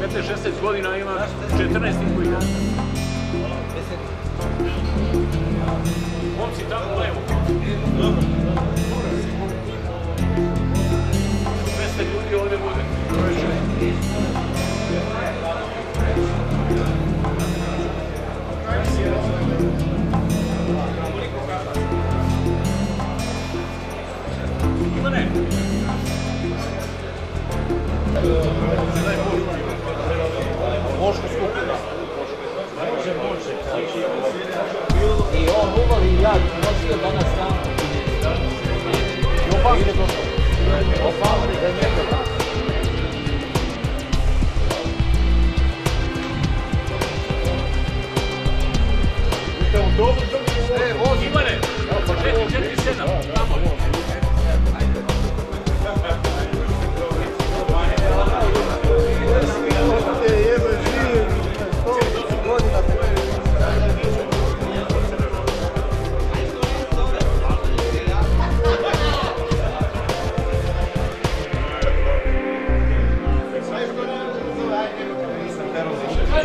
Vete 16 godina ima 14 koji ide. Momci tamo levo. 200 ljudi ovdje bude. Ivane! Moško skupina. Može. I on uvali i ja nosio danas tamo. I opamri to što. Opamri da njega da. Ivane, 4-7, tamo.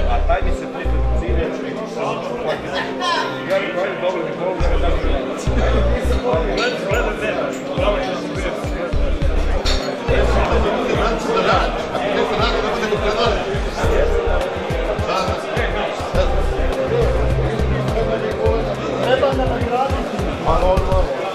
A taj mi se putu cilje, ja bih govorio dobro mi mogu da me dam Treba da nagraditi. Ma normalno.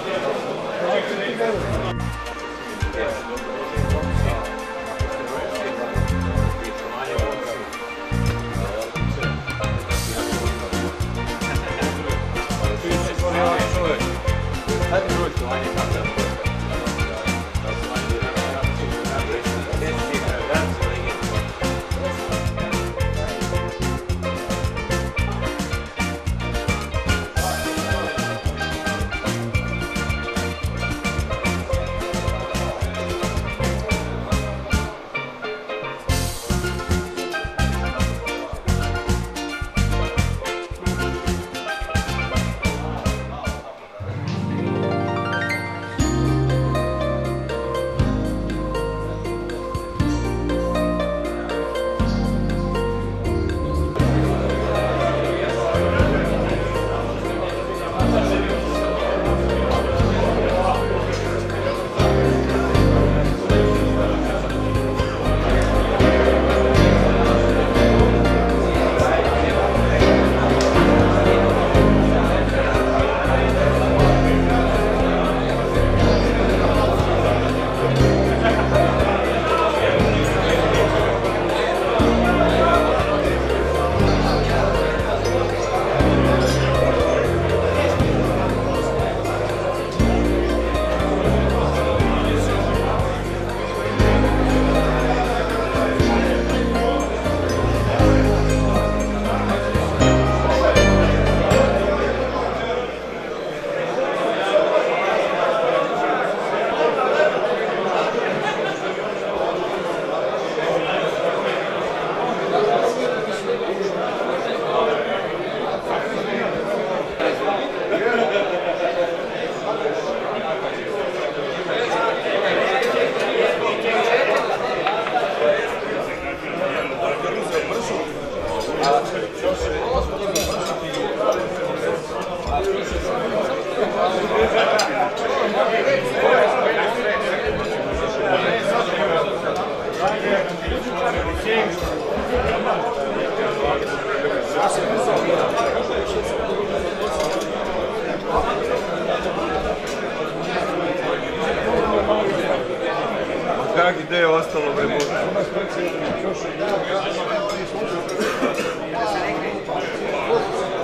Kak ideja ostalo vremena?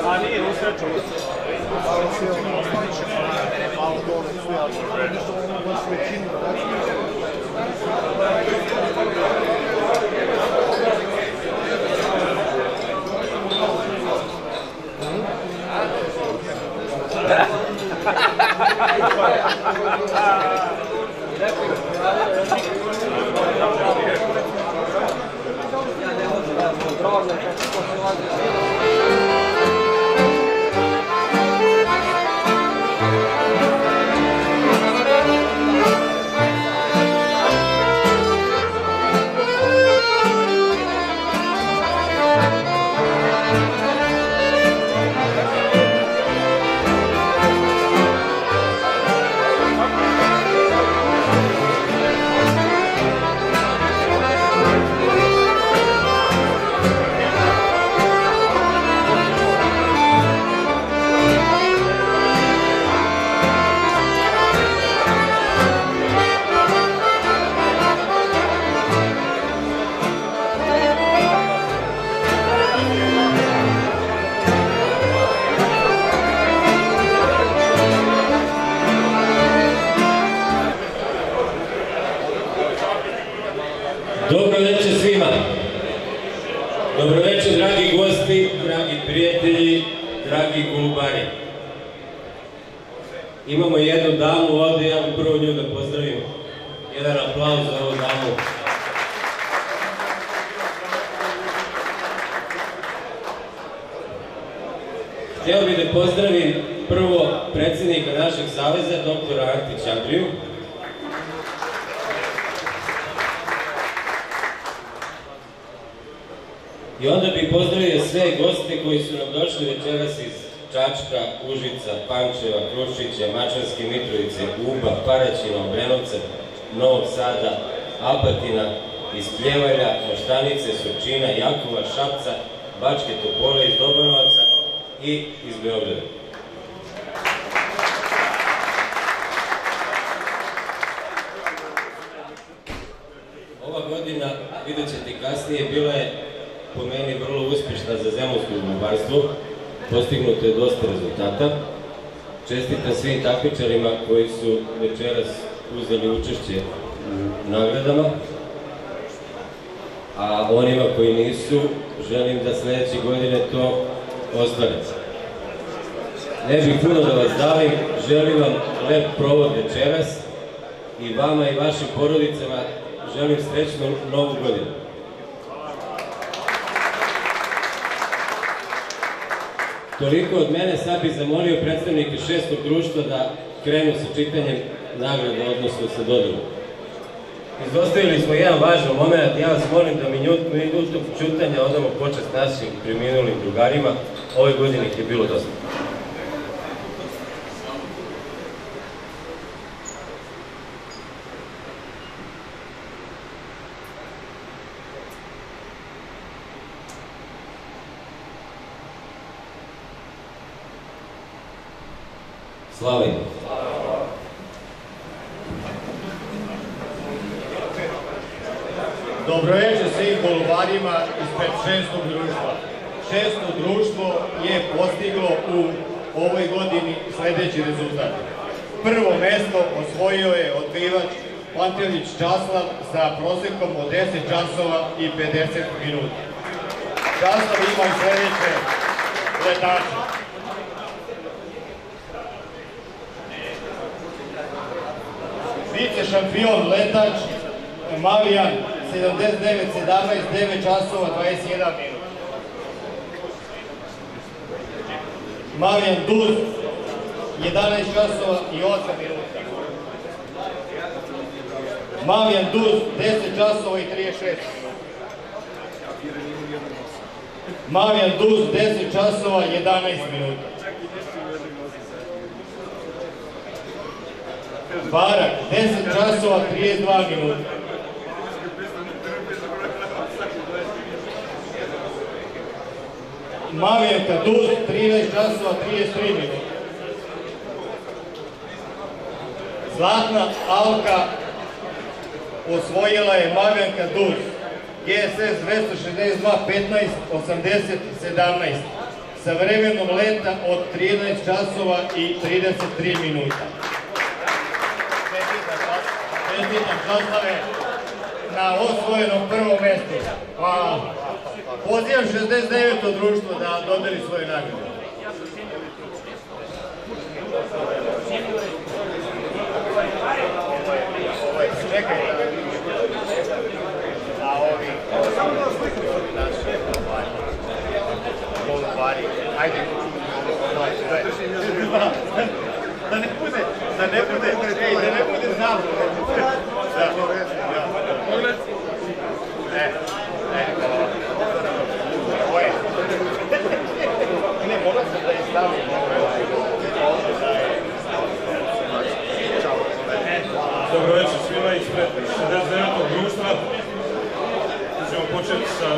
A nije, usreću. Malo dole su ja, baš većinu. zdravlja, kako se vađe Dobro večer svima. Dobro večer, dragi gosti, dragi prijatelji, dragi golubari. Imamo jednu damu ovde, ja bih prvo nju da pozdravim. Jedan aplauz za ovu damu. Hteo bih da pozdravim prvo predsjednika našeg saveza, doktora Antića Andriju. I onda bih pozdravio sve goste koji su nam došli večeras iz Čačka, Užica, Pančeva, Krušića, Mačvanske Mitrovice, Uba, Paraćina, Obrenovca, Novog Sada, Apatina, iz Pljevalja, Moštanice, Surčina, Jakova, Šapca, Bačke Topole, iz Dobanovaca i iz Beograda. Ova godina, vidjet ćete kasnije, bila je po meni vrlo uspješna za zemunsko golubarstvo. Postignuto je dosta rezultata. Čestitam svim takmičarima koji su večeras uzeli učešće u nagradama, a onima koji nisu, želim da sledeće godine to ostvare. Ne bih puno da vas davim, želim vam lep provod večeras i vama i vašim porodicama želim srećnu novu godinu. Toliko od mene, sad bih zamolio predstavnike šestog društva da krenu sa čitanjem nagrada, odnosno sa dodelom. Izostavili smo jedan važan moment, ja vas molim da minutu čutanja odamo počast našim preminulim drugarima, ove godine ih je bilo dosta. Slava im. Dobro večer svim golubarima ispred šestog društva. Šesto društvo je postiglo u ovoj godini sledeći rezultat. Prvo mesto osvojio je odbivač Pantelić Časlav sa prosekom od 10 časova i 50 minuta. Časlav ima i sledeće letače. Vice šampion letač Mavijan 79-17, 9 časova 21 minuta. Mavijan Duz 11 časova i 8 minuta. Mavijan Duz 10 časova i 36 minuta. Mavijan Duz 10 časova 11 minuta. Barak 10 časova 32 minuta. Mavijanka Duz 13 časova 33 minuta. Zlatna Alka osvojila je Mavijanka Duz GSS 262 15 80 17 sa vremenom leta od 13 časova i 33 minuta. Čestitam Časlave na osvojenom prvom mestu. Pozivam 69. društvo da dodeli svoje nagrade. Čekaj. A ovi naši. Ajde. Da ne bude znamo. Pogled. Ovo je. Ne, moram se da je stavim. Dobro večer svima ispred 69. društva. Ćemo početi sa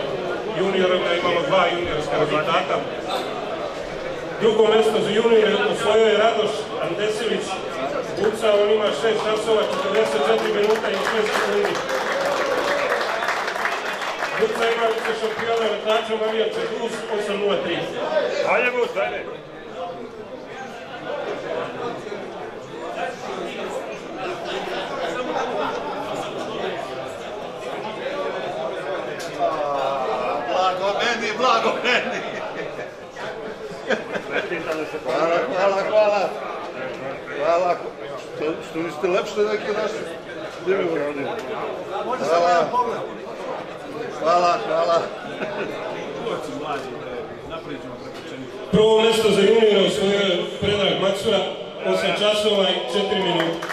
juniorima, imamo 2 juniorska rezultata. Drugo mjesto za juniore osvojio je Radoš Andesilić Buca, on ima 6 časova, 44 minuta i 6 sekundi. Buca ima vice šampiona letača Marija Čeduz 8.03. Ajde Buc, ajde. Blago meni. Hvala. Što niste lepše neki naši. Hvala. Prvo mjesto za juniora osvojio je Predrag Macura, 8 časova i 4 minuta.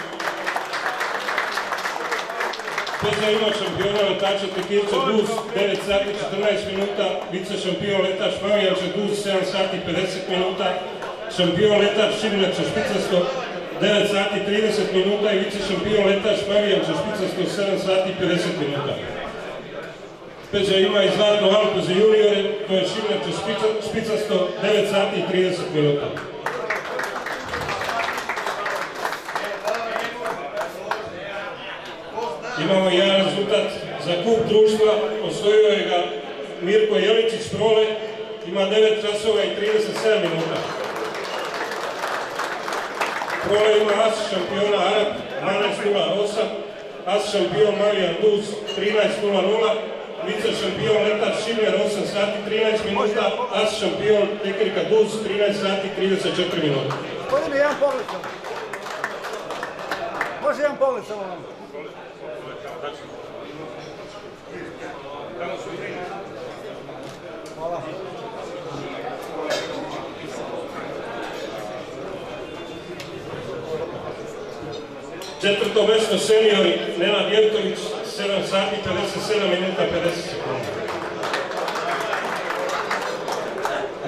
Peza ima šampiona letača Tekirča Duz, 9 sati 14 minuta, vice šampion letač Mavijanča Duz, 7 sati 50 minuta, šampion letač Šibinača Špicasto, 9 sati 30 minuta i vice šampion letač Mavijanča Špicasto, 7 sati 50 minuta. Peza ima i zlatnu Alpu za juniore, to je Šibinača Špicasto, 9 sati i 30 minuta. Imamo jedan rezultat za kup društva, osvojio je ga Mirko Jeličić Prole, ima 9 časova i 37 minuta. Prole ima as šampiona Arab 12.08, as šampion Marijan Duz 13.00, vice šampion letač Šimler 8 sati 13 minuta, as šampion Tekrika Duz 13 sati 34 minuta. Gospodine, jedan pogled samo. Može jedan pogled samo vam. Hvala. Četvrto mjesto seniori Nenad Jevtović, 7 sati 57 minuta 50 sekundi.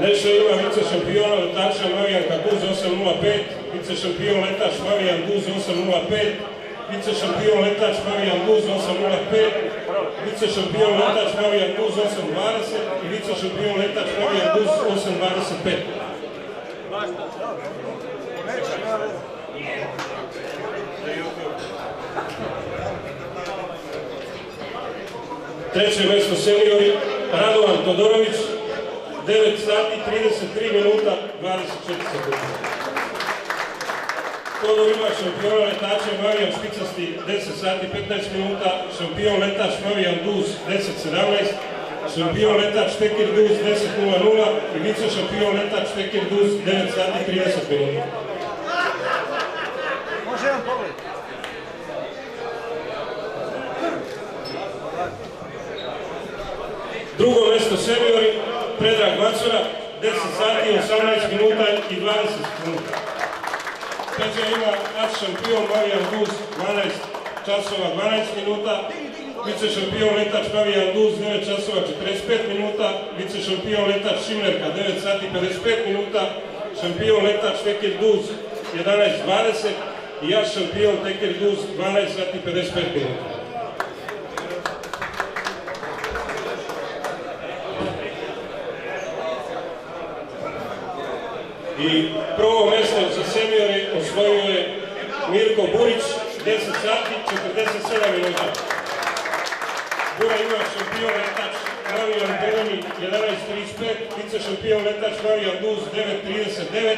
Nešto ima vice šampiona letača Mavijan Kakuz 8.05, vice šampion letač Mavijan Duz 8.05, vice šampion letač Mavijan Duz 8.05, vice šampion letač Mavijan Duz 8.20 i vice šampion letač Mavijan Duz 8.25. Treće mjesto seniori Radovan Todorović, 9 sati 33 minuta 24 sekundi. Todor ima šampiona letača Mavijan Špicasti 10 sati 15 minuta, šampion letač Mavijan Duz 10.17, šampion letač Tekir Duz 10.00 i vice šampion letač Tekir Duz 9 sati 30 minuta. Može jedan pogled. Drugo mjesto seniori Predrag Macura, 10 sati 18 minuta i 20 minuta. Peđa ima as šampion Mavijan Duz 12 časova 12 minuta, vice šampion letač Mavijan Duz 9 časova 45 minuta, vice šampion letač Šimlerka 9 sati 55 minuta, šampion letač Tekir Duz 11.20 i as šampion Tekir Duz 12 sati 55 minuta. I prvo mjesto za seniore osvojio je Mirko Burić, 10 sati 47 minuta. Bura ima šampion letač Mavijan Beroni 11.35, vice šampion letač Mavijan Duz 9.39,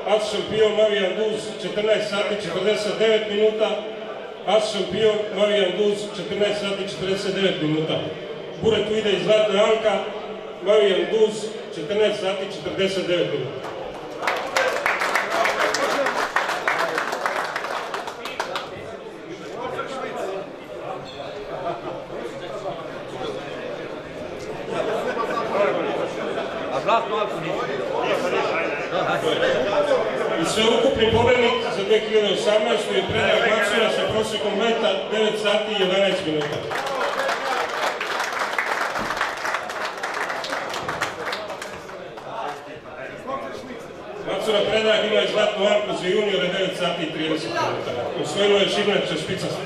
as šampion Mavijan Duz 14 sati 49 minuta, as šampion Mavijan Duz 14 sati 49 minuta. Buretu ide iz zlatna Alka, Mavijan Duz 14 sati 49 minuta. Zlatno Alku nisu. I sveukupni pobednik za 2018. je Predrag Macura sa prosjekom leta 9 sati i 11 minuta. Macura Predrag ima i Zlatnu Alku za juniore 9 sati i 30 minuta. Osvojilo je Šibleče Špicaste.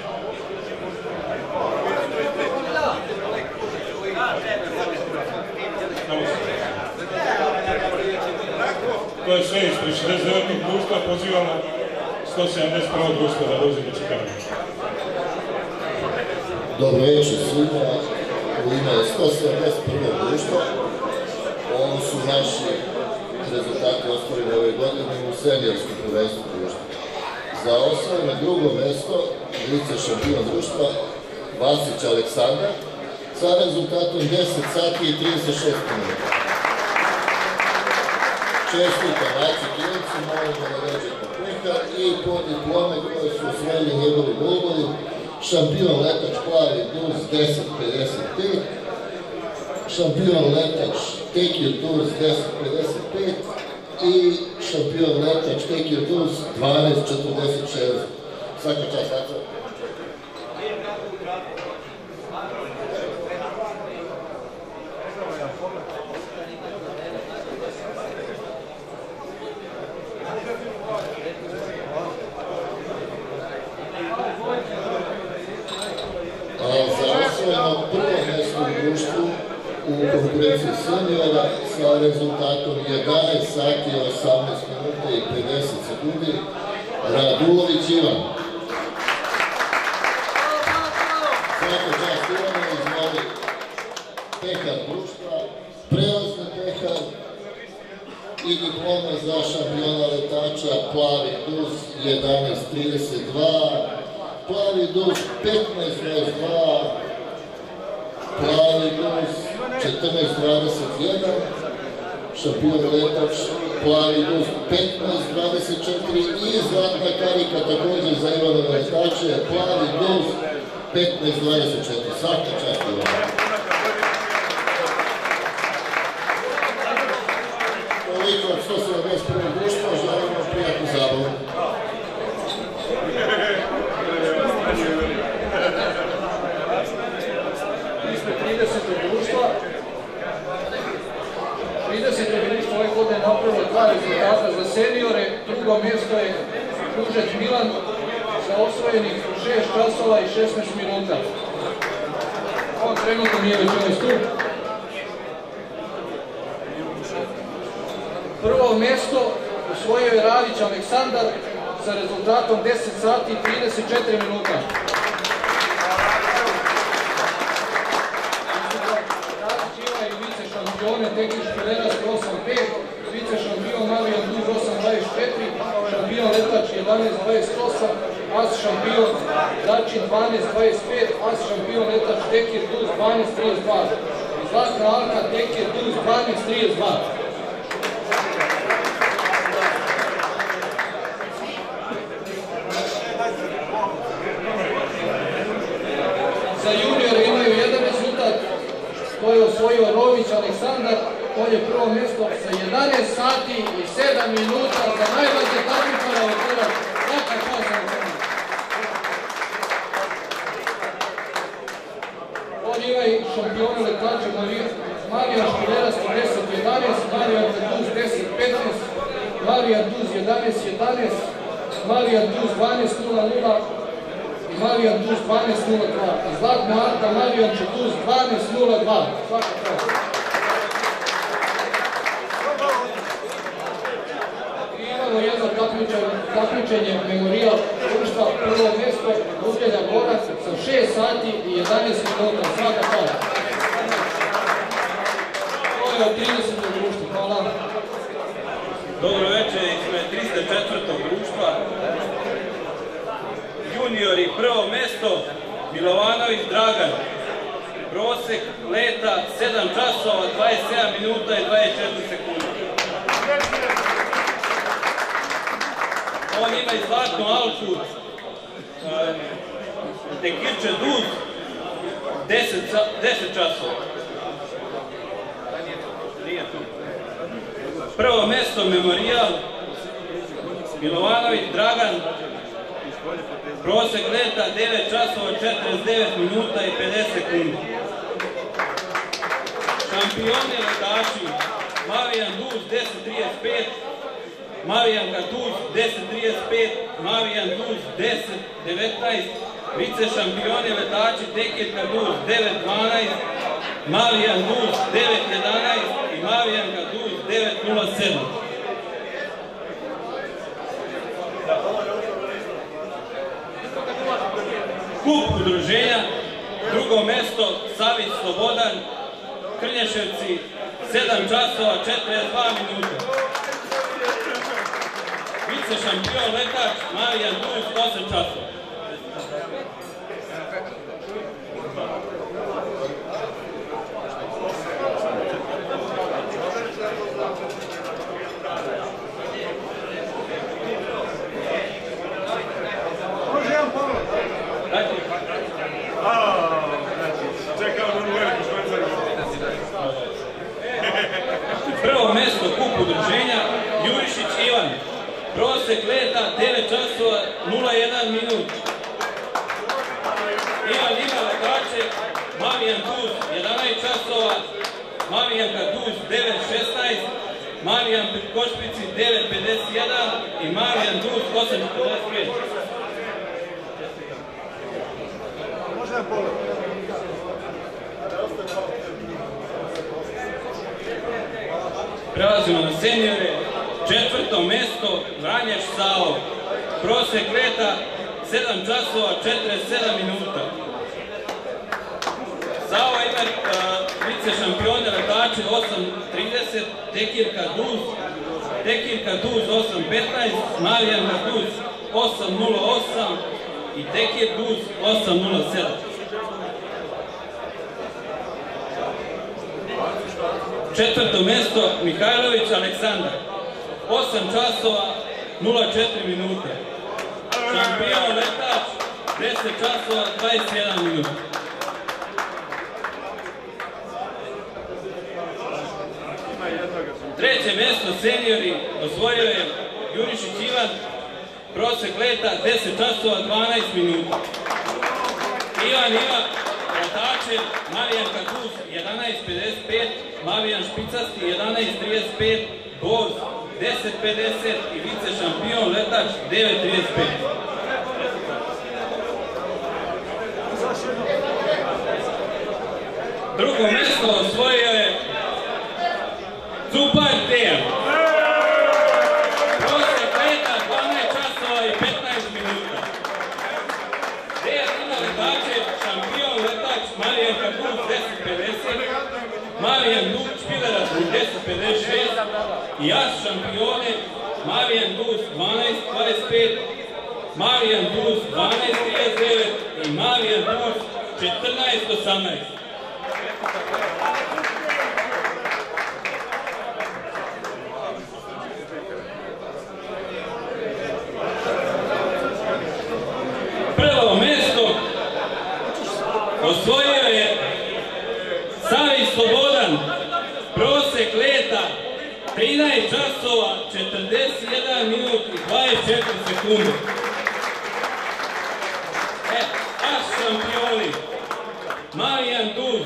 To je sve ispred 69. društva, pozivamo 171. društva da dođe do čekanja. Dobro večer svima, u ime 171. društva. Ovo su naši rezultati ostvareni ove godine u seniorskom prvenstvu društva. Za osvojeno drugo mesto, vice šampion društva, Vasić Aleksandar, sa rezultatom 10 sati i 36 minuta. Čestita Vaci Kilovci, molim da naređe popeka i po diplome koje su osvojili njegovi golubovi, šampion letač plavi Duz 10.55, šampion letač Tekir Duz 10.55 i šampion letač Tekir Duz 12.46. Svaka čast, Vaca. Osvojeno prvo mesto u društvu u konkurenciji seniora sa rezultatom 11 sati, 18 minuta i 50 sekundi, Radulović Ivan. Svaka čast Ivana, izvoli pehar društva, prelazni pehar i diploma za šampiona letača Plavi Duz 11.32, Plavi Duz 15.22, Plavi Duz 14.21, šampion letač Plavi Duz 15.24 i zlatna karika također za Ivana letače Plavi Duz 15.24. Svaka čast Ivana. Toliko od 171. društva, želimo prijatnu zabavu. Ispred 30. društva. 30. društvo ove godine napravilo 2 rezultata za seniore. Drugo mjesto je Kružec Milan sa osvojenih 6 časova i 16 minuta. On trenutno nije već ovaj stup. Prvo mjesto osvojio je Radić Aleksandar sa rezultatom 10 sati i 34 minuta. Radić ima i vice šampione tehnički venac 8.5, vice šampion Marijan Duz 8.24, šampion letač 11.28, as šampion Dačin 12.25, as šampion letač Tekir Duz 12.32 i zlatna Alka Tekir Duz 12.32. Za juniore imaju jedan rezultat, to je osvojio Rović Aleksandar, on je prvo mjesto sa 11 sati i 7 minuta za najmlađe takmičara od tada. Svaka čast Aleksandar. On ima i šampiona letača Marijan Špileras 10.11, Marijan Duz 10.15, Marijan Duz 11.11, Marijan Duz 12.00, Marijan Duz 12.02 i zlatna Alka Marijan Duz 12.02. Svaka čast. I imamo jedno takmičenje memorijal društva, prvo mjesto Gubljelja Borac sa 6 sati i 11 minuta. Svaka čast. To je od 30. društva. Hvala. Dobro večer, ispred 304. društva. Juniori, prvo mesto, Milovanović Dragan, prosek leta 7 časova, 27 minuta i 24 sekundi. On ima i zlatnu Alku, Tekirče Duz, 10 časova. Nije tu. Prvo mesto Memorijal, Milovanović Dragan, prosek leta 9 časova 49 minuta i 50 sekundi. Šampioni letači Mavijan Duz 10.35, Mavijan Katuz 10.35, Mavijan Duz 10.19, vice šampioni letači Tekir Kaduz 9.12, Mavijan Duz 9.11 i Mavijan Katuz 9.07. Kup udruženja, drugo mesto Savić Slobodan, Krnješevci 7 časova 42 minuta. Vice šampion letač Mavijan Duz 8 časova. Prvo mesto kup udruženja Jurišić Ivan, prosek leta 9 časova 01 minut. Ivan ima letače Mavijan Duz 11 časova, Mavijan Katuz 9.16, Mavijan Košpici 9.51 i Mavijan Duz 8.45. Prelazimo na seniore, četvrto mesto Vranješ Savo, prosek leta 7 časova 47 minuta. Savo ima vice šampione letače 8.30, Tekir Kaduz 8.15, Mavijan Kaduz 8.08 i Tekir Duz 8.07. Četvrto mesto Mihajlović Aleksandar, 8 časova 04 minuta. Šampion letač 10 časova 21 minuta. Treće mesto seniori osvojio je Jurišić Ivan, prosek leta 10 časova 12 minuta. Ivan ima letače Mavijan Katuz 11.55, Mavijan Špicasti 11.35, Boz 10.50 i vice šampion letač 9.35. Drugo mesto osvojio je Cupar Dejan. Prosek leta 12 časova i 15 minuta. Dejan ima letače šampion letač Mavijan Katuz 10.50, Mavijan Duz Špileras 10.56 i as šampione Mavijan Duz 12.25, Mavijan Duz 12.39 i Mavijan Duz 14.18. Prvo mesto osvojio je Savić Slobodan, prosek leta 13 časova 41 minut i 24 sekunde. As šampioni Mavijan Duz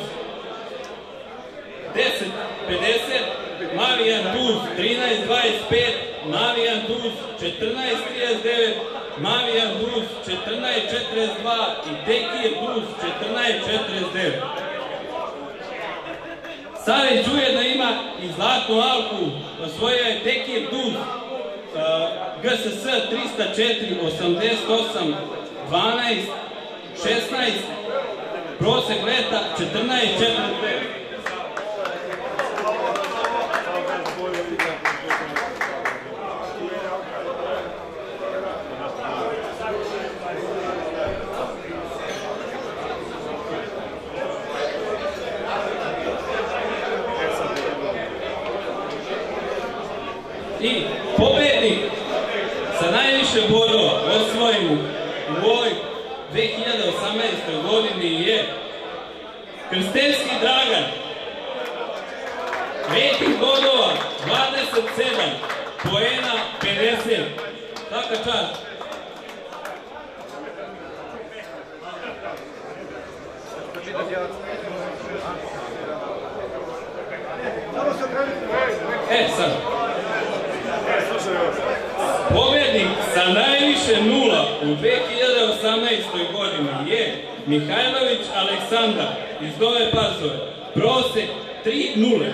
10.50, Mavijan Duz 13.25, Mavijan Duz 14.39, Mavijan Duz 14.42 i Tekir Duz 14.49. Savić ujedno ima i zlatnu alku, osvojio je Tekir Duz GSS 304 88 12 16, prosek leta 14.49. I pobednik sa najviše bodova osvojenih u ovoj 2018. godini je Krstevski Dragan. Rating bodova 27, poena 50. Svaka čast. Sad. Pobjednik sa najviše nula u 2018. godini je Mihajlović Aleksandar iz Nove Pazove. Prosek 3-0.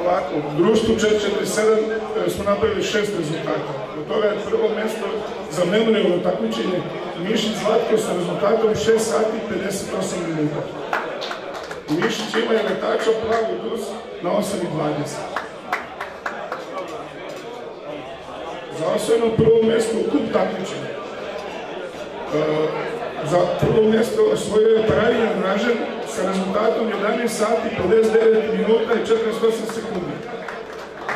Ovako, u društvu 447 smo napravili 6 rezultata. Od toga je prvo mjesto za memorijalno takmičenje Mišić Zlatko sa rezultatom 6 sati i 58 minuta. Mišić ima je letača plavu dus na 8:20. Za osvojeno prvo mjesto u kup takmičenja. Za prvo mjesto osvojio je Praviljan Dražen sa rezultatom 11 sati, 59 minuta i 48 sekundi.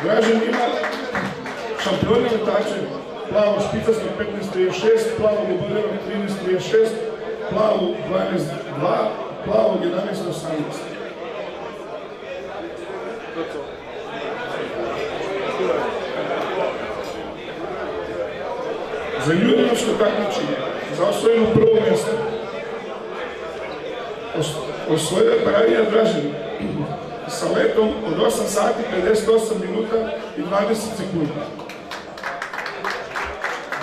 Dražen ima šampiona letače plavu špicarskog 15.36, plavog oboljevog 13.36, plavu 12.2, plavog 11.18. Za juniorsko takmičenje, za osvojeno prvo mjesto, osvojio je Praviljan Dražen sa letom od 8 sati, 58 minuta i 20 sekundi.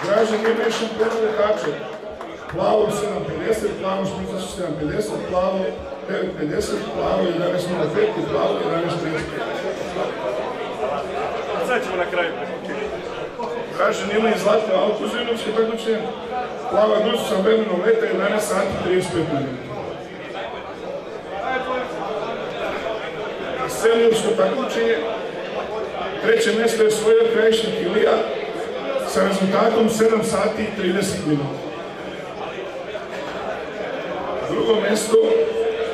Dražen ima i šampiona letača, plavo 7.50, plavo špicarsko 7.50, plavo 9.50, plavo 11.05 i plavo 11.35. Sad ćemo na kraju. Dražen ima i zlatno auto za juniorsko takmičenje, plava dusu sa vremenom leta 11 sati 35 minuta. Seniorsko takmičenje, treće mjesto je osvojio Krajišnik Ilija sa rezultatom 7 sati i 30 minuta. Drugo mjesto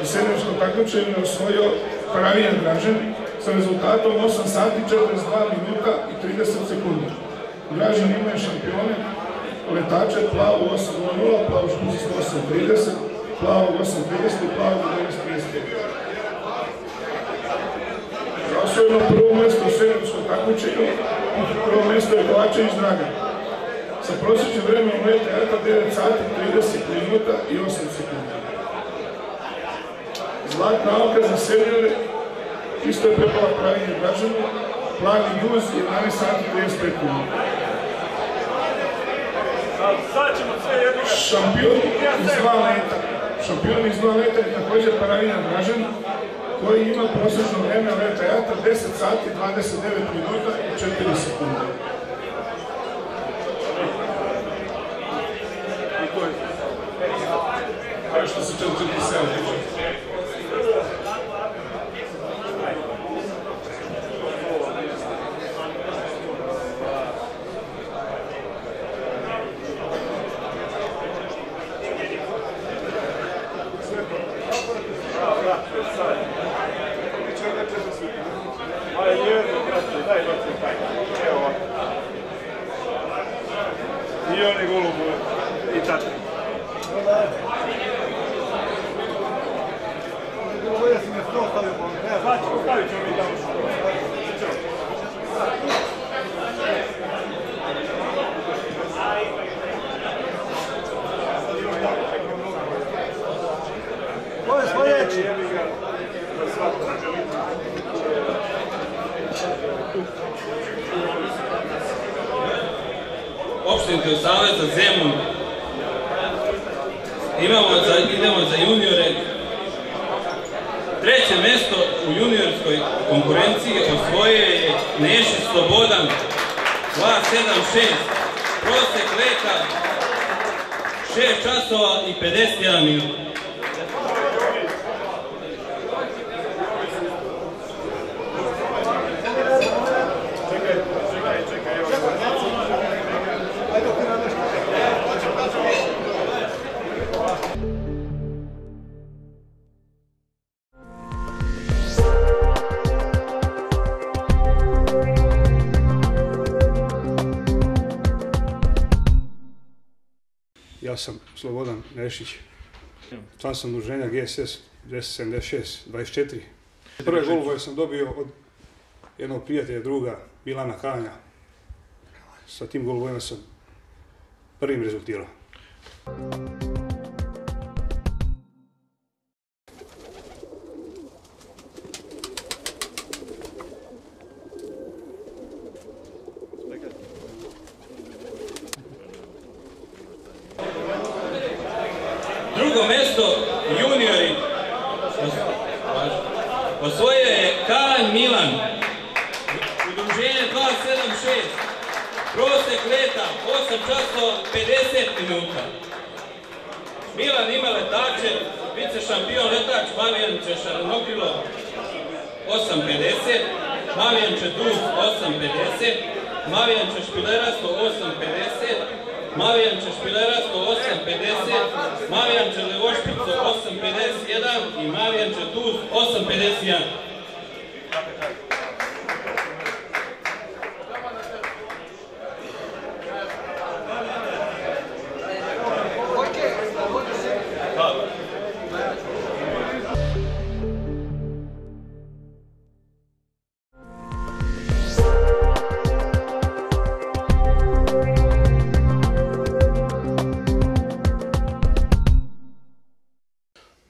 u seniorskom takmičenju je osvojio Praviljan Dražen sa rezultatom 8 sati 42 minuta i 30 sekundi. Dražen ima je šampione letače plavu 8.00, plavu špicarsko 8.30, plavu 8.30 i plavu 11.35. Osvojeno prvo mjesto u seniorskom takmičenju, prvo mjesto je Kovačević Dragan sa prosječnim vremenom leta 9 sati 30 minuta i 8 sekundi. Zlatna oka za seniore isto je prepala Praviljan Draženu, plavi duz 11 sati 35 minuta. Šampion iz dva leta je također Praviljan Dražen, koji ima prosječno vreme leta jata 10 sati, 29 minuta i 4 sekunde. Kao što se 447 tiče. I oni golubu i tako. Stavit ćemo mi tamo što. Ko je sljedeći? Opštinski savez za Zemun. Idemo za juniore. Treće mjesto u juniorskoj konkurenciji osvojio je Nešić Slobodan 2.76. Prosek leta 6 časova i 51 minuta. Čekaj. Ja sam Slobodan Nešić. Član sam udruženja GSS 276-24. Prve golubove sam dobio od jednog prijatelja, druga, Milana Kanja. Sa tim golubovima sam prvim rezultirao. Drugo mjesto juniori osvojio je Kalanj Milan, udruženje 276, prosjek leta 8 časova 50 minuta. Milan ima letače, vice šampion letač Mavijanče Šaranokrilo 8.50, Mavijanče Duz 8.50, Mavijanče Špilerasto 8.50, Mavijanče Špilerasto 8.50, Mavijanče Levošpico 8.51 i Mavijanče Tuz 8.51.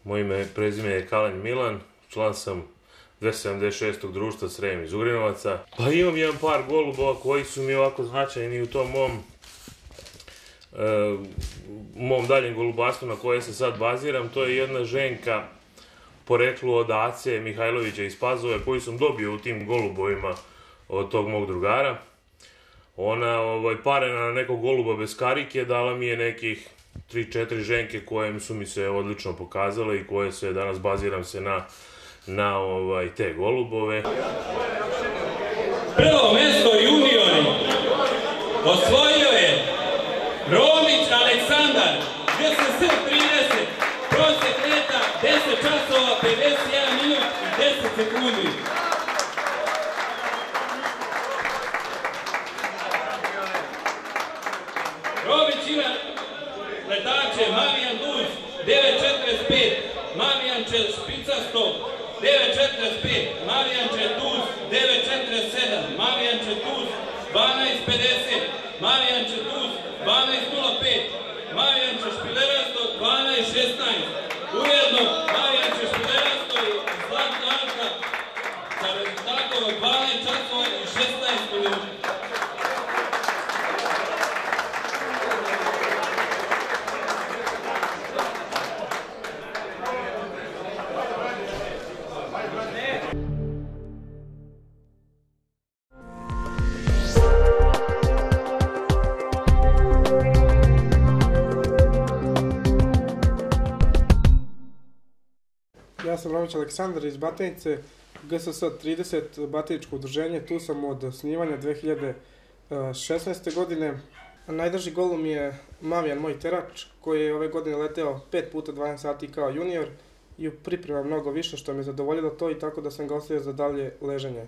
Moje ime i prezime je Kalanj Milan, član sam 276. društva Srem iz Ugrinovaca. Pa imam jedan par golubova koji su mi ovako značajni u tom mom daljem golubarstvu na koje se sad baziram. To je jedna ženka poreklu od Ace Mihajlovića iz Pazove koju sam dobio u tim golubovima od tog mog drugara. Ona parena na nekog goluba bez karike dala mi je nekih 3-4 ženke koje su mi se odlično pokazale i koje se danas baziram se na te golubove. Prvo mjesto juniori osvojio je Romić Aleksandar, GSS 30, prosjek leta 10 časova 51 minut i 10 sekundi. Romić ima letače Mavijan Duz 9.45, Mavijanče Špicasto 9.45, Mavijanče Duz 9.47, Mavijanče Duz 12.50, Mavijanče Duz 12.05, Mavijanče Špilerasto 12.16. Ujedno Mavijanče Špilerasto i Zlatna Anka sa rezultatom od 12 časova i 16 minuta. Ja sam Romić Aleksandar iz Batajnice, GSS 30, Batajničko udruženje, tu sam od osnivanja 2016. godine. Najdrži golub mi je Mavijan moj terač, koji je ove godine leteo 5 puta 12 sati kao junior i priprema mnogo više, što me zadovoljilo to i tako da sam ga ostavio za dalje leženje.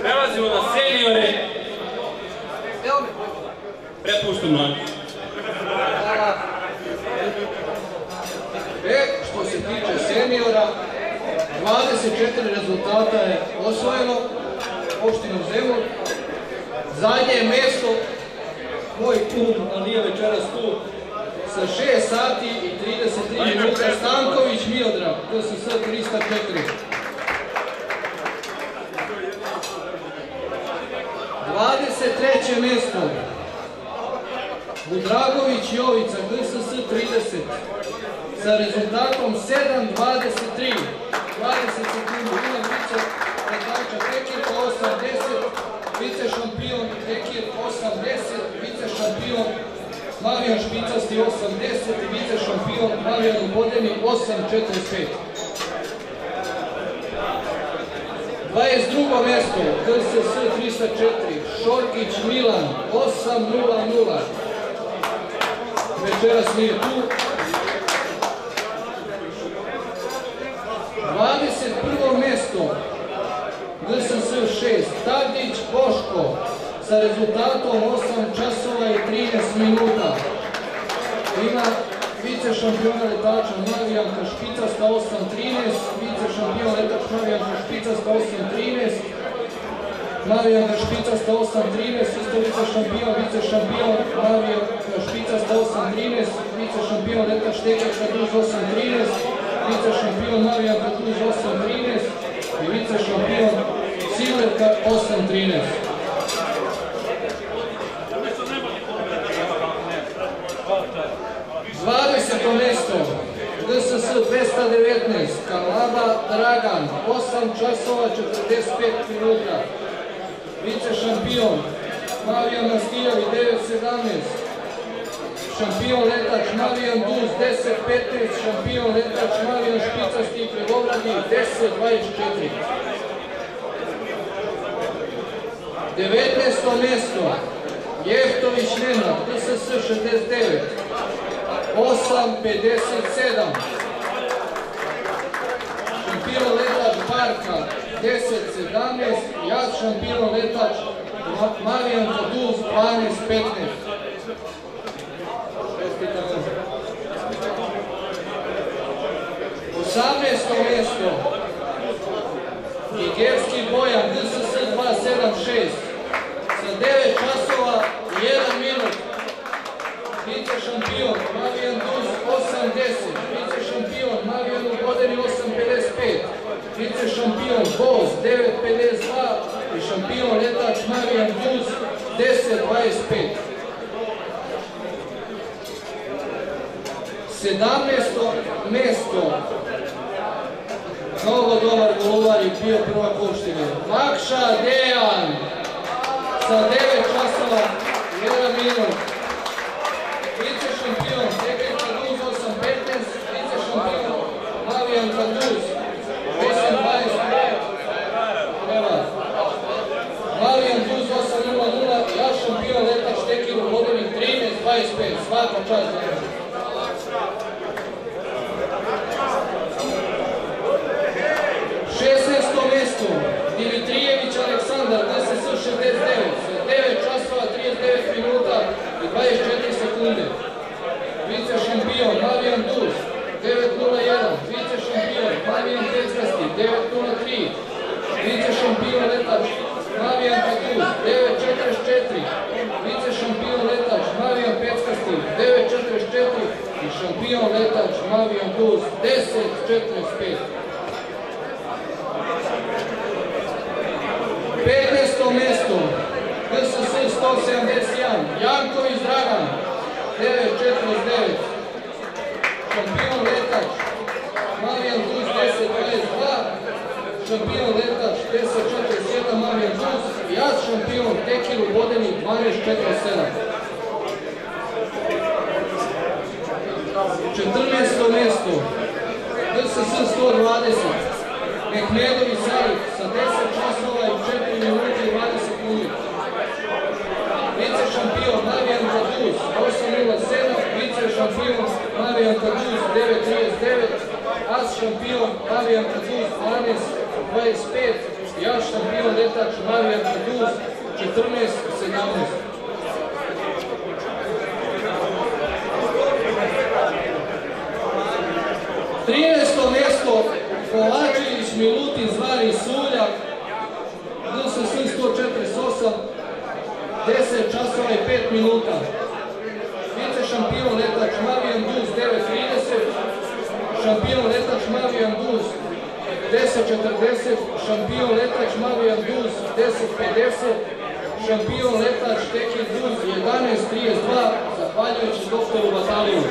Prelazimo na seniore. Prepuštam Marku. Što se tiče seniora, 24 rezultata je osvojeno opštinom Zemun. Zadnje mjesto, moj kum, a nije večeras tu, sa 6 sati i 33 minuta, Stanković Miodrag, GSS 304. Treće mjesto, Budragović Jovica, GSS 30, sa rezultatom 7.23, 20 sekundi. Ivan Vice, letača Tekir 8.10, vice šampion Tekir 8.10, vice šampion Mavijan Špicasti 8.10 i vice šampion Mavijan u Bodeni 8.45. 22. mjesto, GSS 304, Šorkić Milan 8.00. Večeras nije tu. 21. mjesto, GSS 6, Tadić Boško sa rezultatom 8 časova i 13 minuta. Ima vice šampiona letača Marijanka Špicasta 8.13, vice šampion letač Marijanka Špicasta 8.13, Marijanka Špicasta 8.13, isto vice šampion Marijanka Špicasta 8.13, vice šampion letač Tekić Kaduz 8.13, vice šampion Marijanka Kaduz 8.13 i vice šampion Silerka 8.13. Dvadeseto mjesto, GSS 219, Kalaba Dragan, 8 časova 45 minuta. Vice šampion Marijan Mastijavi 9.17, šampion letač Marijan Duz 10.15, šampion letač Marijan Špicasti i Pregovradi 10.24. 19. mjesto, Jeftović Nenad, GSS 69, 8.57. Šampion letač Barka 10.17, Jad šampion letač Marijan Kaduz 12.15. 18. mjesto, Nigerski Bojan GSS 276 sa 9 časova i 1 minut. Vice šampion Marijan Duz 8.10, vice šampion Marijan Ugodeni 8.55, vice šampion Boz 9.52 i šampion letač Marijan Duz 10.25. 17. mjesto, mnogo dobar golubar i bio prvak opštine, Makša Dejan sa 9 časova i 1 minut. Vice šampion Tekić Kaduz 8.15, vice šampion Marijan Kaduz 10.25. Marijan Duz 8.00, ja šampion letač Tekić Vodenik 13.25. Svaka čast. 16. mjesto, Dimitrijević Aleksandar, GSS 69, sa 9 časova 39 minuta i 24 sekunde. Vice šampion Marijan Duz 9.01, vice šampion Marijan Peckasti 9.03, vice šampion letač Marijan Kaduz 9.44, vice šampion letač Marijan Peckasti 9.44 i šampion letač Marijan Duz 10.45. 15. mjesto, GSS 171, Janković Dragan, 9.49, šampion letač Marijan Duz 10.22, šampion letač 10.47 Marijan Duz i ja šampion Tekilu Vodeni 12.47. 14. mjesto, GSS 120, Mehmedović Salih sa 10 časova i 4 minuta i 20 sekundi. Vice šampion Marijan Kaduz 8.07, vice šampion Marijan Kaduz 9.39, as šampion Marijan Kaduz 12.25, ja šampion letač Marijan Kaduz 14.17. 13. mjesto, Kovačević Milutin zvani Sulja, GSS 148, 10 časova i 5 minuta. Vice šampion letač Marijan Duz 9.30, šampion letač Marijan Duz 10.40, šampion letač Marijan Duz 10.50, šampion letač Tekić Duz 11.32, zahvaljujući doktoru Bataliju.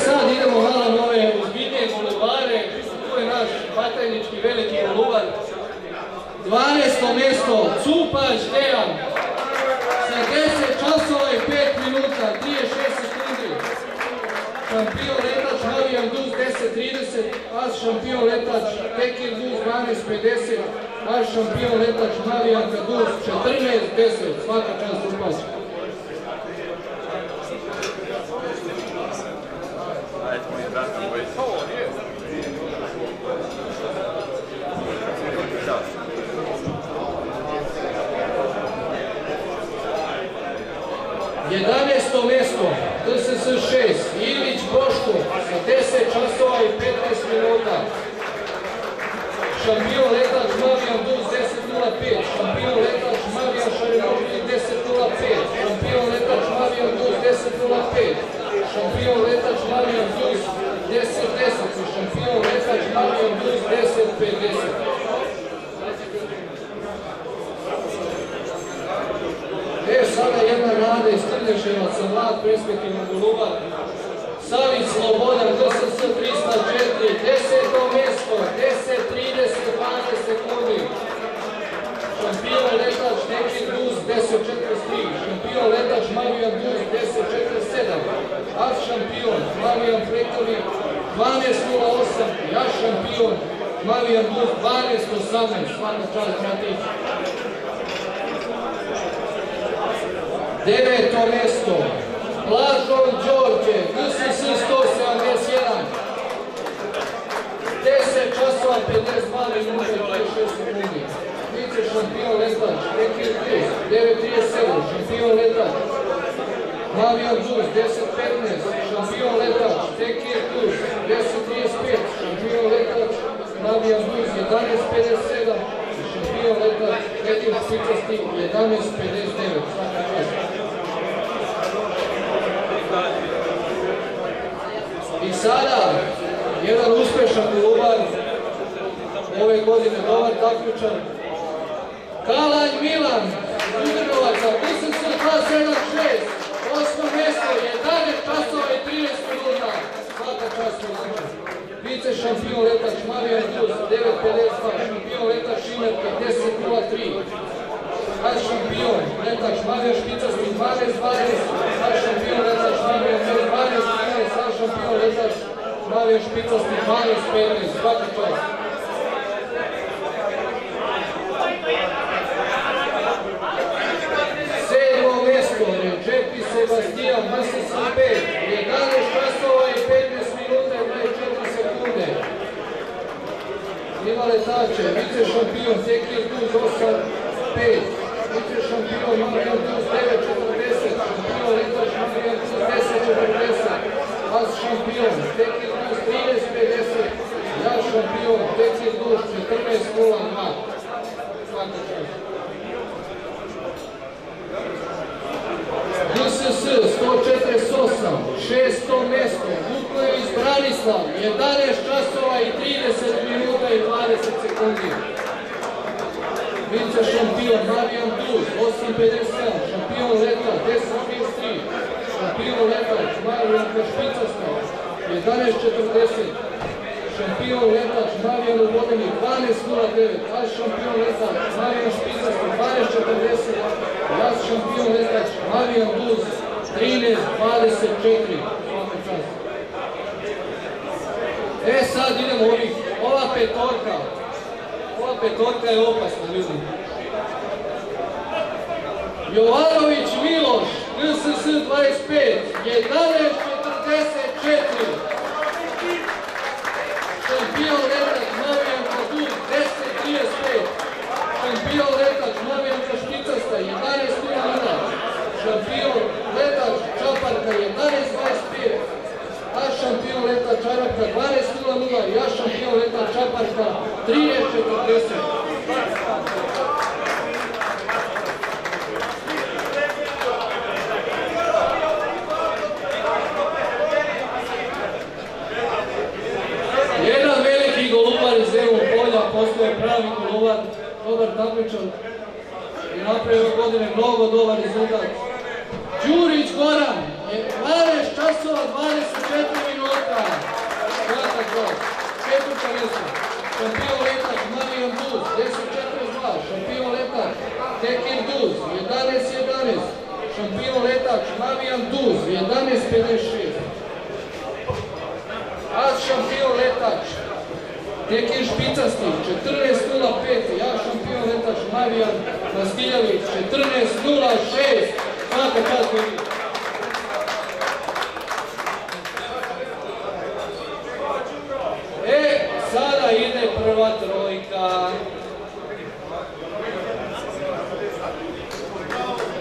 Sad idemo malo na ove uzbiljnije golubare, tu je naš batajnički veliki golubar. 12. mjesto, Cupač Dejan, sa 10 časova i 5 minuta, 36 sekundi. Šampion letač Marijan Duz 10.30, as šampion letač Tekić Duz 12.50, as šampion letač Marijan Kaduz 14.10, svaka čast Cupač. 11. mjesto, DSS 6, Ilić Boško sa 10 časova i 15 minuta. Šampion letač Mavijan Dus 10.05, šampion letač Mavijan Šarinovski 10.05, šampion letač Mavijan Dus 10.05, šampion letač Mavijan Dus 10.10 i šampion letač Mavijan Dus 10.50. Sada jedna nada iz Trnješevaca, mlad perspektivno golubar. Savić Slobodan, DSS 304, 10. mjesto, 10.30, 12 sekundi. Šampion letač Tekir Dus 10.43, šampion letač Mavijan Dus 10.47, as šampion Mavijan Preković 12.08, ja šampion Mavijan Dus 12.18, svaka čast Matić. 9. mjesto, Blažov Đorđe, DSS 171, 10 časova 52 minuta i 26 sekundi. Vice šampion letač Tekir Dus 9.37, šampion letač Mavijan Dus 10.15, šampion letač Tekir Dus 10.35, šampion letač Mavijan Dus 11.57, šampion letač Tekir Špicasti 11.59. Svaka čast. I sada, jedan uspešan golubar, ove godine dobar takmičar, Kalanj Milan, Udrnovaca, DSS 276, 8. mjesto, 11 časova i 13 minuta, svaka čast uspešan. Vice šampion letač Mavijan Dus 9.52, šampion letač Šimerka 10.03, as šampion letač Mavijan Špicasti 12.20, as šampion letač Mavijan Dus 12.13, as šampion letač Mavijan Špicasti 12.15, svaka čast. Sedmo mjesto, Redžepi Sebastijan, DSS 5, 11 časova i 15 minuta i 24 sekunde. Ima letače, vice šampion Tekir Dus 8.5, vice šampion Mavijan Dus 9.40, šampion letač Mavijan Dus 10.40, as šampion Tekir Dus 13.50, ja šampion Tekir Dus 14.02. Svaka čast. DSS 148, 6. mjesto, Vukojević Branislav, 11 časova i 30 minuta i 20 sekundi. Vice šampion Mavijan Dus 8.57, šampion letač 10.33, šampion letač Mavijan Špicasta 11.40, šampion letač Mavijan Vodeni 12.09, as šampion letač Mavijan Špicasta 12.40, as šampion letač Mavijan Dus 13.24. Svaka čast. Sad idemo ova petorka. Ova petorka je opasna, ljudi. Jovanović Miloš, DSS 25, 11.44. Šampion letač Mavijan Dus 10.35. Šampion letač Mavijan Špicasta 11.00. Šampion letač Čaparka 11.25. A šampion letač Čarapka 12.00. Ja šampion letač Čaparka 13.40. Jedan veliki golubar iz Zemun polja, postoje pravi golubar, dobar takmičar i napravio godine mnogo dobar rezultat. Đurić Goran je 12 časova 24 minuta. Svaka čast. 4. mjesto. Šampion letač Mavijan Dus 10.42. Šampion letač Tekir Dus 11.11. Šampion letač Mavijan Dus 11.56. As šampion letač Tekir Špicasti 14.05. Ja šampion letač Mavijan Vastiljević 14.06. Svaka čast ljudi. Sada ide prva trojka.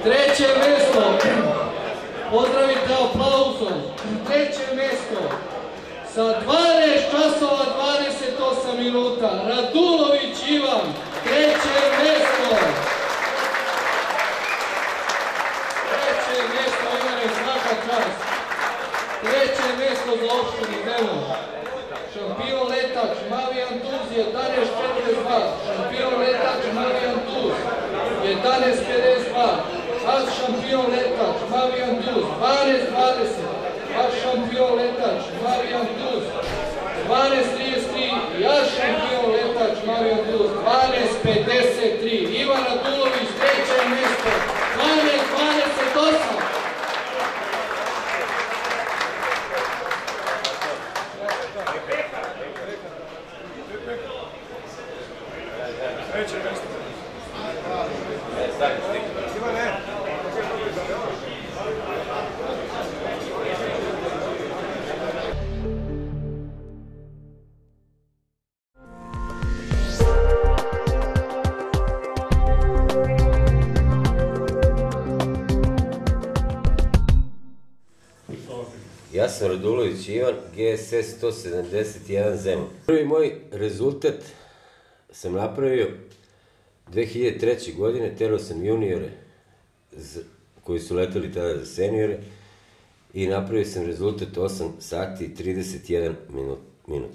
Treće mjesto, pozdravite aplauzom. Treće mjesto sa 12 časova 28 minuta, Radulović Ivan, treće mjesto. Treće mjesto, Ivane, svaka čast. Treće mjesto za opštinu Zemun. Šampion letač Mavijan Tuz 11.42. Šampion letač Mavijan Tuz 11.52. As šampion letač Mavijan Tuz 12.20. As šampion letač Mavijan Tuz 12.33. I as šampion letač Mavijan Tuz 12.53. Ivan Radulović treće mjesto 12.28. Treće mjesto. Ja sam Radulović Ivan, GSS 171 Zemun. Prvi moj rezultat sam napravio 2003. godine, terao sam juniore koji su letali tada za seniore i napravio sam rezultat 8 sati i 31 minut.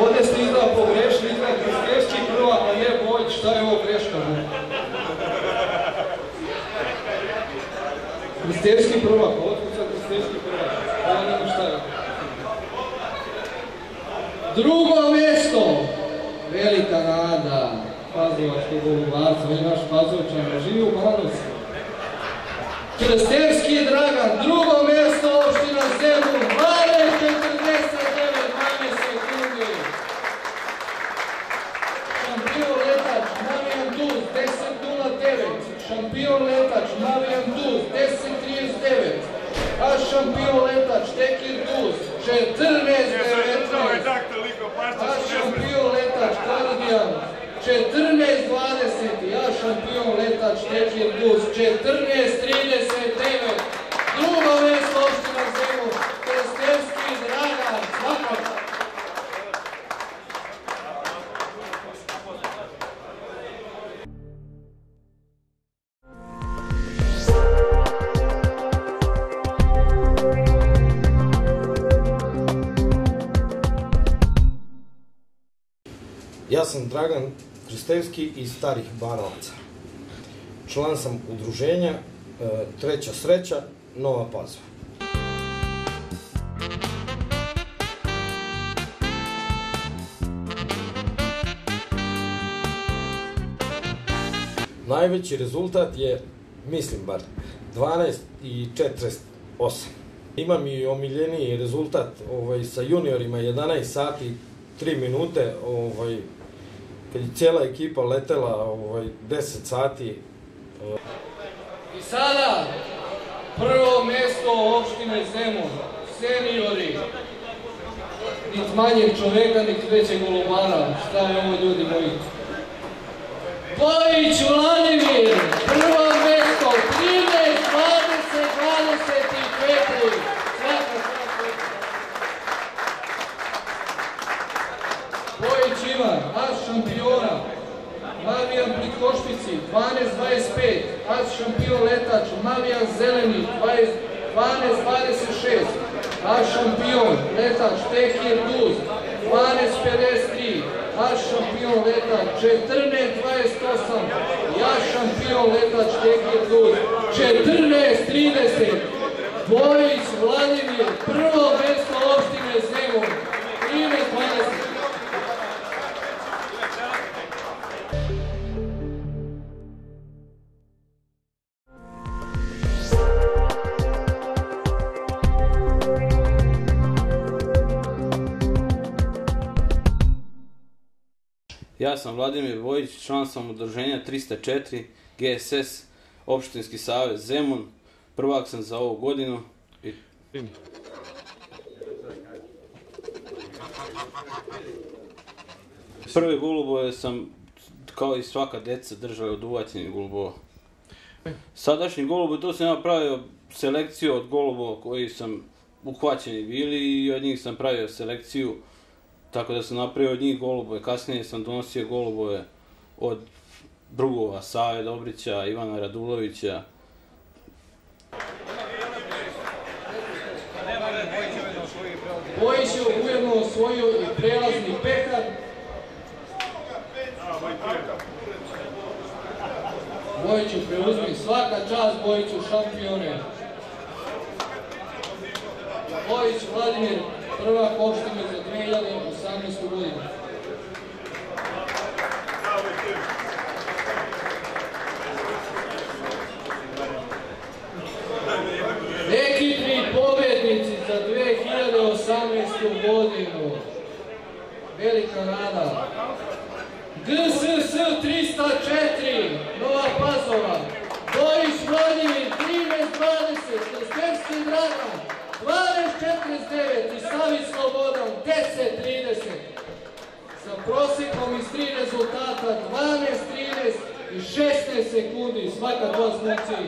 Ovdje ste izgleda pogrešili, izgleda Kristevski prvak, a je Bojić, šta je ovo greška? Kristevski prvak, otkuca Kristevski prvak, ja ne znam šta je. Drugo mjesto, velika nada Pazovačkog golubarca, on je naš Pazovčan, živi u Mladosti. Krstevski Dragan, drugo mjesto, opština Zemun, 12.49, 12 sekundi. Šampion letač Mavijan Tuz, 10.09. Šampion letač Mavijan Tuz, 10.39. A šampion letač Tekir Tuz, 14.19. A šampion letač Kardijan, 14.20. Ja šampion letač Tekir Tuz, 14.39. Drugo mjesto opština Zemun, Krstevski Dragan, svakako. Ja sam Dragan Krstevski iz Starih Banovaca. Član sam udruženja Treća sreća, Nova Pazova. Najveći rezultat je, mislim bar, 12.48. Imam i omiljeniji rezultat sa juniorima 11 sati 3 minute, kad je cijela ekipa letela 10 sati. I sada, prvo mjesto opštine Zemun, seniori. Nit manjeg čoveka, nit većeg golubara. Šta je ovo, ljudi moji? Bojić Vladimir, prvo mjesto, 13, 20, 24. Bojić Ivan, as šampiona, Mavijan Plitkošpici, 12.25, as šampion letač, Mavijan Zeleni, 12.26, as šampion letač, Tekir Tuz, 12.53, as šampion letač, 14.28, as šampion letač, Tekir Tuz, 14.30, Bojić Vladimir, prvo mjesto opštine Zemun, 13.20. Ja sam Vladimir Vojić, član sam udruženja 304 GSS, Opštinski savez Zemun, prvak sam za ovu godinu. Prve golubove sam, kao i svaka deca, držali od uvaćenih golubova. Sadašnji golubovi, to sam ja pravio selekciju od golubova koji sam uhvaćeni bili i od njih sam pravio selekciju, tako da sam napravio od njih golubove. Kasnije sam donosio golubove od drugova, Save Dobrića, Ivana Radulovića. Vojić je ujedno osvojio i prelazni pehar. Vojiću preuzmi, svaka čast Vojiću, šampione. Vojić Vladimir, prvak opštine za 2018. godinu. Ekipni pobednici za 2018. godinu. Velika nada. GSS 304, Nova Pazova. Boris Vladimir 13-20, Krstevski Dragan 12-49 i Savić Slobodan 10-30. Sa prosjekom iz 3 rezultata 12-13 i 16 sekundi, svaka čast momci.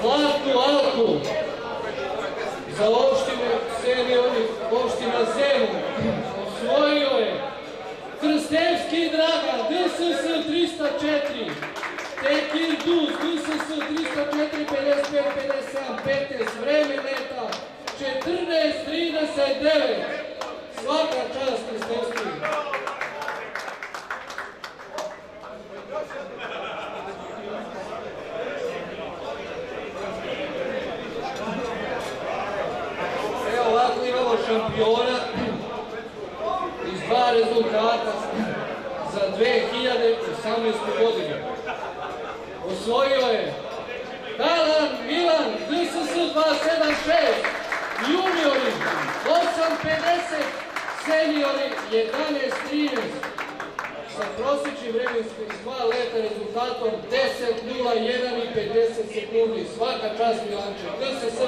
Zlatnu Alku za opštine seniori, opština Zemun osvojio je Krstevski Dragan, GSS 304, Tekir Duz, GSS 304, 55-57, 15, vreme meta 14-39, svaka čast Krstevski. Ovako imamo šampiona iz 2 rezultata za 2018. godinu. Osvojio je Talan Milan, GSS 276, juniori 850, seniori 11-13. Sa prosječnim vremenskim iz 2 leta rezultatom 10-0-1 i 50 sekundi. Svaka čast Milanče, GSS 276.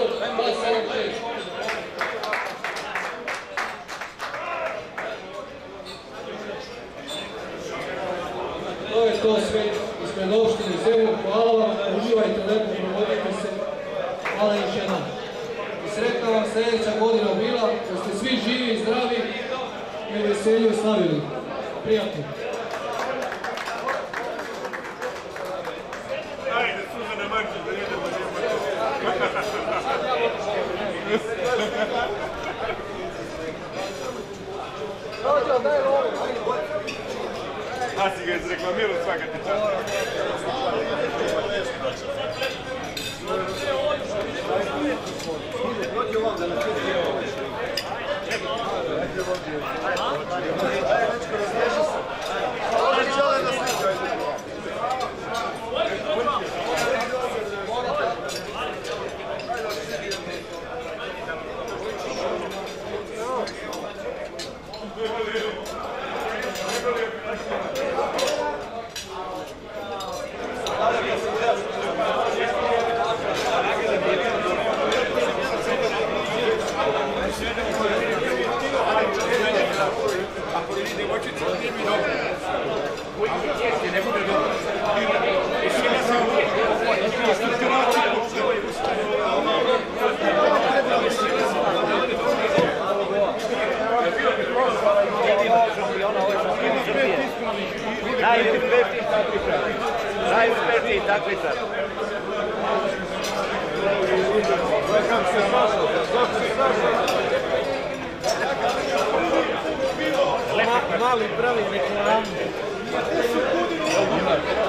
To je to sve ispred opštine Zemun. Hvala vam, uživajte, lepo provodite se. Hvala još jednom. I sretna vam sljedeća godina bila, da ste svi živi i zdravi i veselju slavili. Prijatno. Ajde, Suzana Marčić, da idemo A si ga izreklamirao svaka ti čast. Najuspješniji takmičar. Mali pravi reklamu. Hvala, hvala.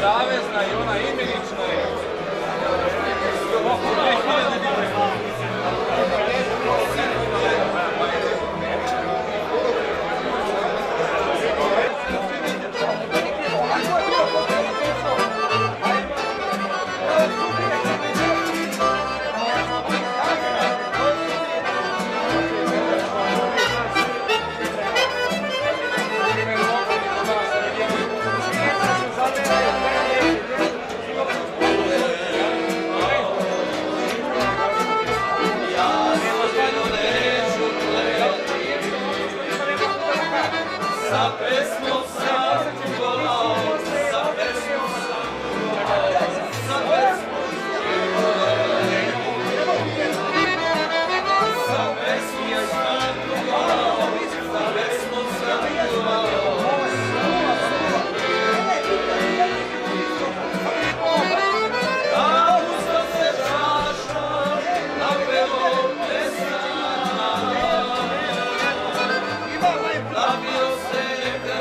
savezna i ona imenična je. Labio se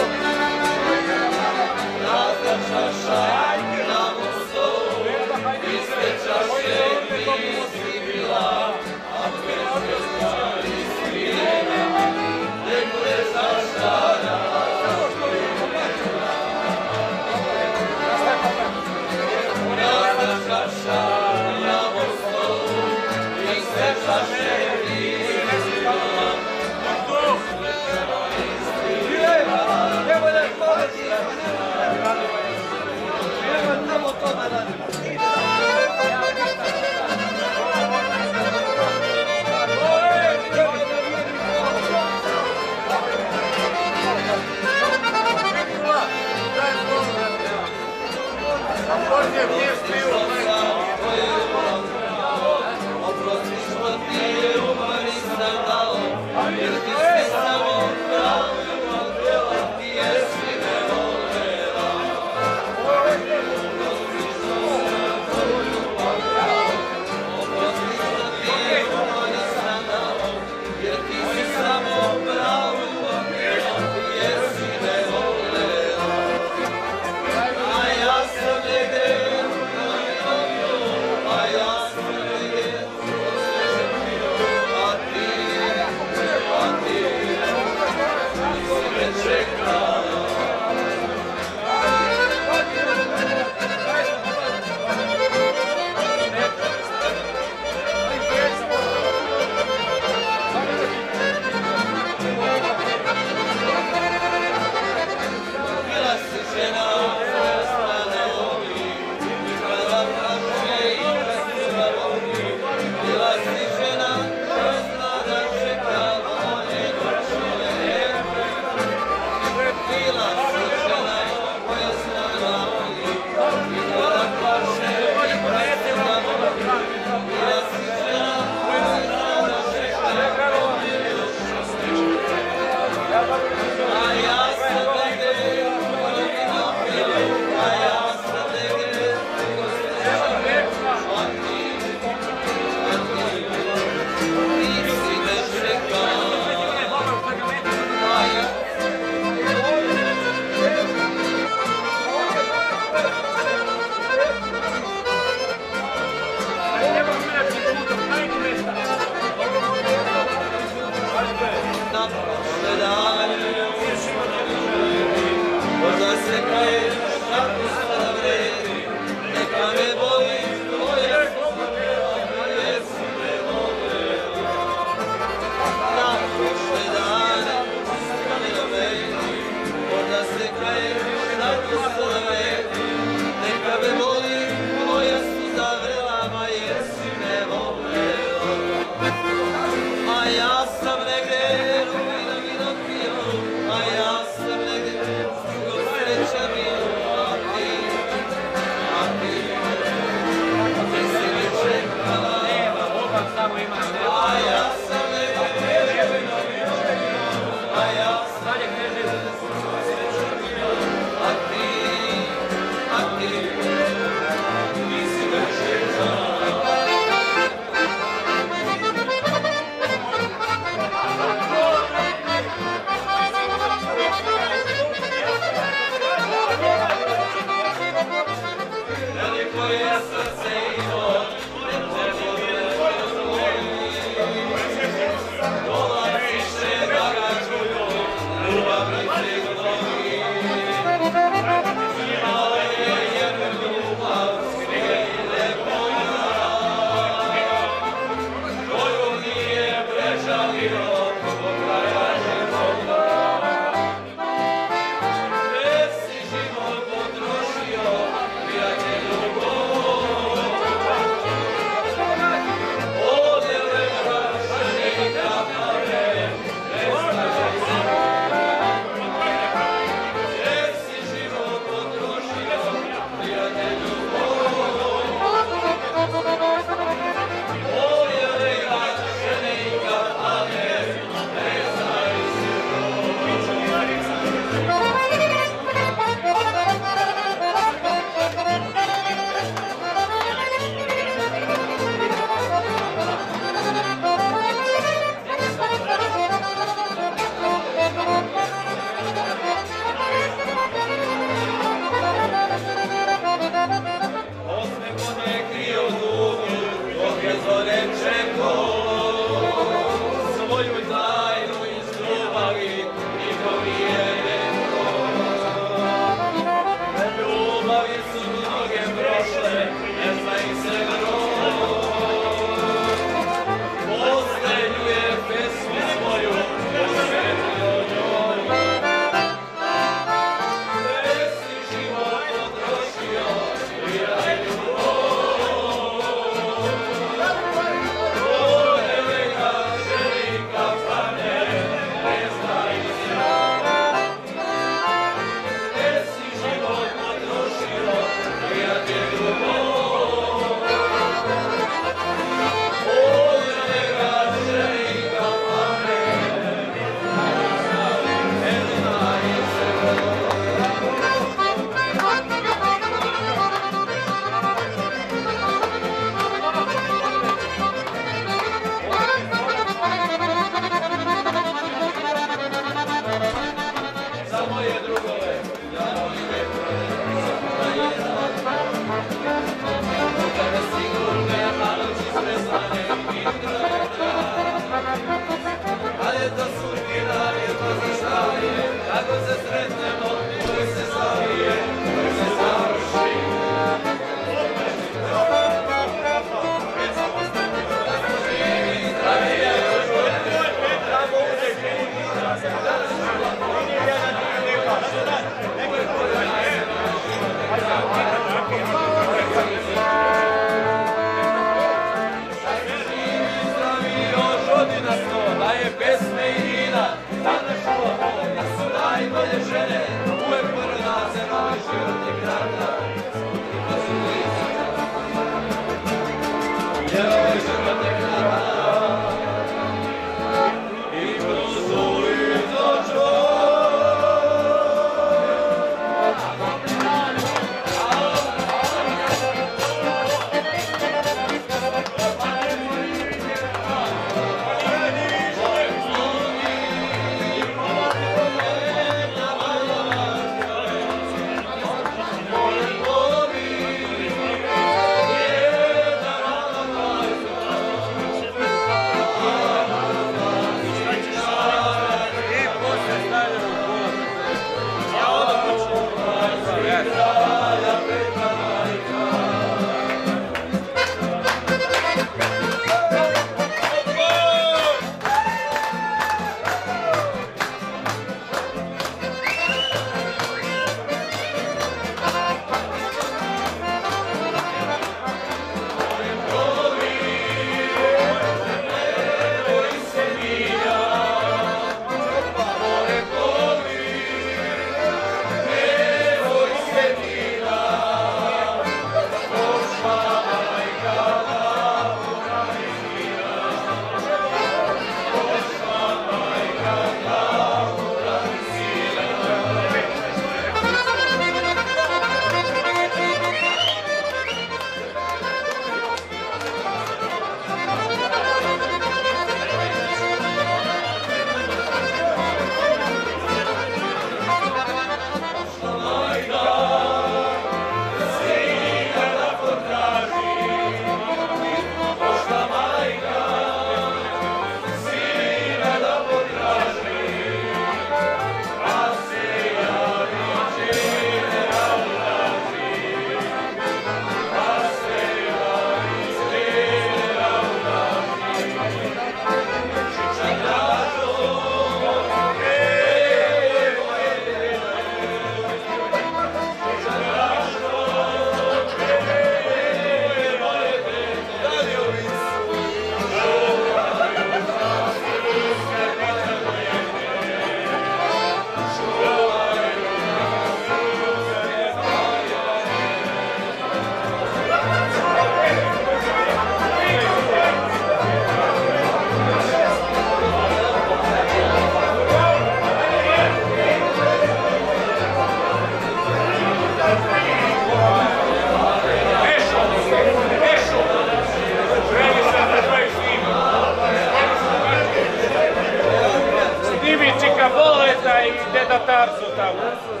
Arso tamo.